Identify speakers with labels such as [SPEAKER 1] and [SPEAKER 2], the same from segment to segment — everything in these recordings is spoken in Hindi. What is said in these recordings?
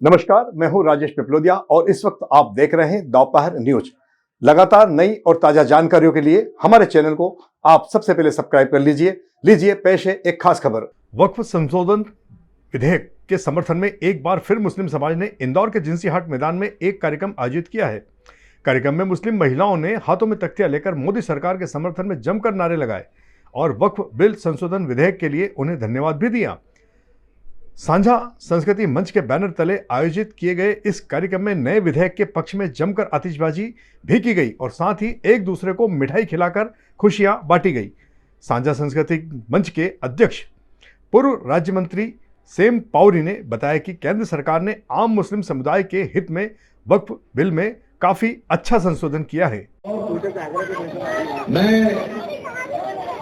[SPEAKER 1] नमस्कार, मैं हूं राजेश पिपलोदिया और इस वक्त आप देख रहे हैं दोपहर न्यूज। लगातार नई और ताजा जानकारियों के लिए हमारे चैनल को आप सबसे पहले सब्सक्राइब कर लीजिए पेश है एक खास खबर। वक्फ संशोधन विधेयक के समर्थन में एक बार फिर मुस्लिम समाज ने इंदौर के जिंसी हाट मैदान में एक कार्यक्रम आयोजित किया है। कार्यक्रम में मुस्लिम महिलाओं ने हाथों में तख्तियां लेकर मोदी सरकार के समर्थन में जमकर नारे लगाए और वक्फ बिल संशोधन विधेयक के लिए उन्हें धन्यवाद भी दिया। साझा संस्कृति मंच के बैनर तले आयोजित किए गए इस कार्यक्रम में नए विधेयक के पक्ष में जमकर आतिशबाजी भी की गई और साथ ही एक दूसरे को मिठाई खिलाकर खुशियां बांटी गई। साझा संस्कृति मंच के अध्यक्ष पूर्व राज्य मंत्री सेम पाउरी ने बताया कि केंद्र सरकार ने आम मुस्लिम समुदाय के हित में वक्फ बिल में काफी अच्छा संशोधन किया है।
[SPEAKER 2] मैं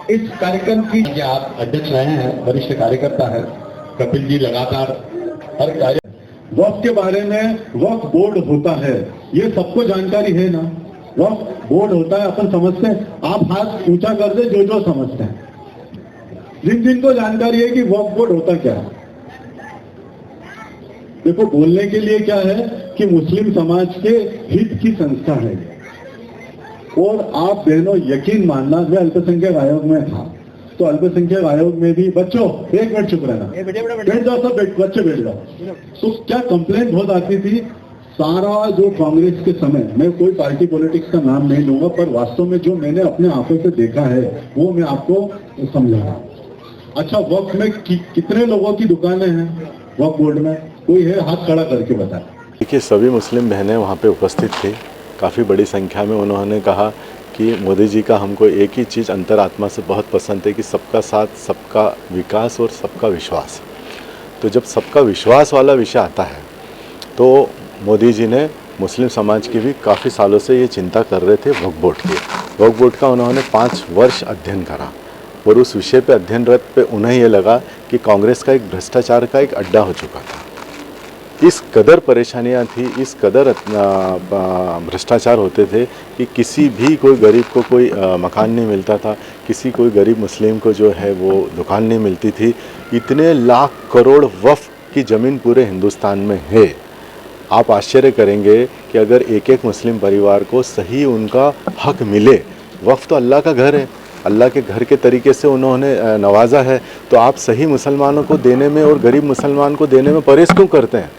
[SPEAKER 2] इस कार्यक्रम की आप अध्यक्ष रहे हैं, वरिष्ठ कार्यकर्ता है कपिल जी, लगातार हर कार्य वक्फ के बारे में वक्फ बोर्ड होता है, ये सबको जानकारी है ना। वक्फ बोर्ड होता है, अपन समझते हैं। आप हाथ ऊंचा कर दे जो समझते हैं। जिन को जानकारी है कि वक्फ बोर्ड होता क्या है। देखो, बोलने के लिए क्या है कि मुस्लिम समाज के हित की संस्था है। और आप बहनों यकीन मानना, मैं अल्पसंख्यक आयोग में था तो अल्पसंख्यक आयोग में भी बच्चों एक मिनट चुप रहना, बैठ जाओ सब, बच्चे बैठ जाओ। तो क्या कंप्लेंट बहुत आती थी, सारा जो कांग्रेस के समय, मैं कोई पार्टी पॉलिटिक्स का नाम नहीं लूंगा, पर वास्तव में जो मैंने अपने आंखों से देखा है वो मैं आपको समझाऊंगा। अच्छा, वक्फ में कितने लोगों की दुकानें हैं वक्फ बोर्ड में? कोई है? हाथ खड़ा करके बताए।
[SPEAKER 3] देखिए, सभी मुस्लिम बहनें वहाँ पे उपस्थित थी, काफ़ी बड़ी संख्या में। उन्होंने कहा कि मोदी जी का हमको एक ही चीज़ अंतरात्मा से बहुत पसंद है कि सबका साथ, सबका विकास और सबका विश्वास। तो जब सबका विश्वास वाला विषय आता है तो मोदी जी ने मुस्लिम समाज की भी काफ़ी सालों से ये चिंता कर रहे थे वक्फ बोर्ड की। वक्फ बोर्ड का उन्होंने 5 वर्ष अध्ययन करा और उस विषय पे अध्ययनरत पे उन्हें ये लगा कि कांग्रेस का एक भ्रष्टाचार का एक अड्डा हो चुका था। इस कदर परेशानियां थी, इस कदर भ्रष्टाचार होते थे कि किसी भी कोई गरीब को कोई मकान नहीं मिलता था, किसी कोई गरीब मुस्लिम को जो है वो दुकान नहीं मिलती थी। इतने लाख करोड़ वक्फ की ज़मीन पूरे हिंदुस्तान में है। आप आश्चर्य करेंगे कि अगर एक एक मुस्लिम परिवार को सही उनका हक मिले। वक्फ तो अल्लाह का घर है, अल्लाह के घर के तरीके से उन्होंने नवाजा है, तो आप सही मुसलमानों को देने में और गरीब मुसलमान को देने में परहेज क्यों करते हैं?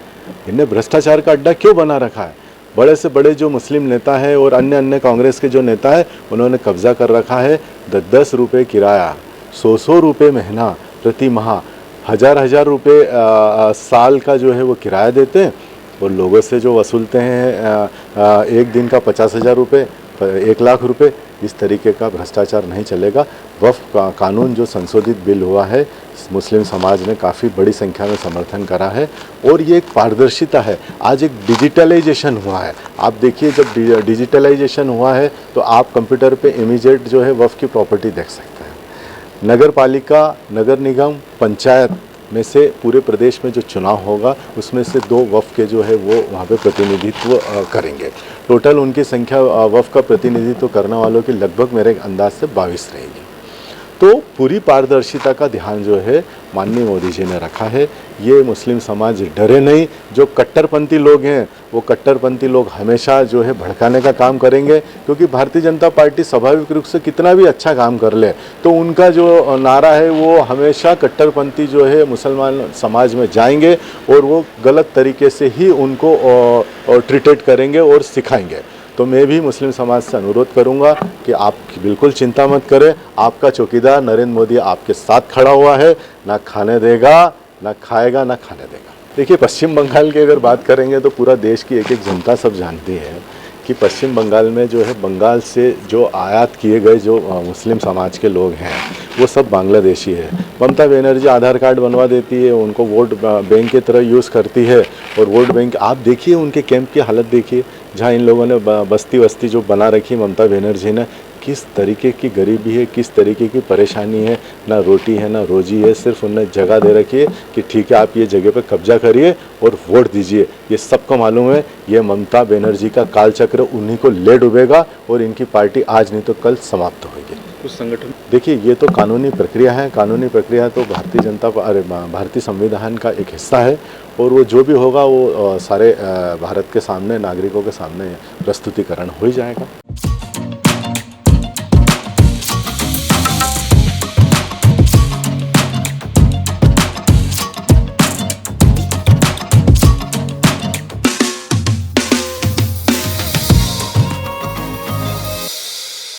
[SPEAKER 3] इन्हें भ्रष्टाचार का अड्डा क्यों बना रखा है? बड़े से बड़े जो मुस्लिम नेता है और अन्य कांग्रेस के जो नेता है, उन्होंने कब्जा कर रखा है। 10 रुपये किराया, 100 रुपये महीना प्रति माह, 1000 रुपये साल का जो है वो किराया देते हैं और लोगों से जो वसूलते हैं एक दिन का 50,000 रुपये, 1 लाख रुपये। इस तरीके का भ्रष्टाचार नहीं चलेगा। वक्फ कानून जो संशोधित बिल हुआ है, मुस्लिम समाज ने काफ़ी बड़ी संख्या में समर्थन करा है और ये एक पारदर्शिता है। आज एक डिजिटलाइजेशन हुआ है। आप देखिए, जब डिजिटलाइजेशन हुआ है तो आप कंप्यूटर पे इमीडिएट जो है वक्फ की प्रॉपर्टी देख सकते हैं। नगर पालिका, नगर निगम, पंचायत में से पूरे प्रदेश में जो चुनाव होगा उसमें से 2 वक्फ के जो है वो वहाँ पे प्रतिनिधित्व करेंगे। टोटल उनकी संख्या वक्फ का प्रतिनिधित्व करने वालों की लगभग मेरे अंदाज से 22 रहेगी। तो पूरी पारदर्शिता का ध्यान जो है माननीय मोदी जी ने रखा है। ये मुस्लिम समाज डरे नहीं। जो कट्टरपंथी लोग हैं वो कट्टरपंथी लोग हमेशा जो है भड़काने का काम करेंगे, क्योंकि भारतीय जनता पार्टी स्वाभाविक रूप से कितना भी अच्छा काम कर ले तो उनका जो नारा है वो हमेशा कट्टरपंथी जो है मुसलमान समाज में जाएंगे और वो गलत तरीके से ही उनको ट्रीटेड करेंगे और सिखाएंगे। तो मैं भी मुस्लिम समाज से अनुरोध करूंगा कि आप बिल्कुल चिंता मत करें। आपका चौकीदार नरेंद्र मोदी आपके साथ खड़ा हुआ है, ना खाने देगा, ना खाएगा, ना खाने देगा। देखिए, पश्चिम बंगाल की अगर बात करेंगे तो पूरा देश की एक एक जनता सब जानती है कि पश्चिम बंगाल में जो है बंगाल से जो आयात किए गए जो मुस्लिम समाज के लोग हैं वो सब बांग्लादेशी है। ममता बनर्जी आधार कार्ड बनवा देती है, उनको वोट बैंक की तरह यूज़ करती है और वोट बैंक, आप देखिए उनके कैंप की हालत देखिए, जहाँ इन लोगों ने बस्ती जो बना रखी ममता बनर्जी ने, किस तरीके की गरीबी है, किस तरीके की परेशानी है, ना रोटी है ना रोजी है। सिर्फ उन्हें जगह दे रखी है कि ठीक है आप ये जगह पे कब्जा करिए और वोट दीजिए। ये सबको मालूम है ये ममता बनर्जी का कालचक्र उन्हीं को ले डूबेगा और इनकी पार्टी आज नहीं तो कल समाप्त होगी।
[SPEAKER 4] कुछ संगठन?
[SPEAKER 3] देखिए, ये तो कानूनी प्रक्रिया है। कानूनी प्रक्रिया तो भारतीय संविधान का एक हिस्सा है और वो जो भी होगा वो सारे भारत के सामने, नागरिकों के सामने प्रस्तुतिकरण हो ही जाएगा।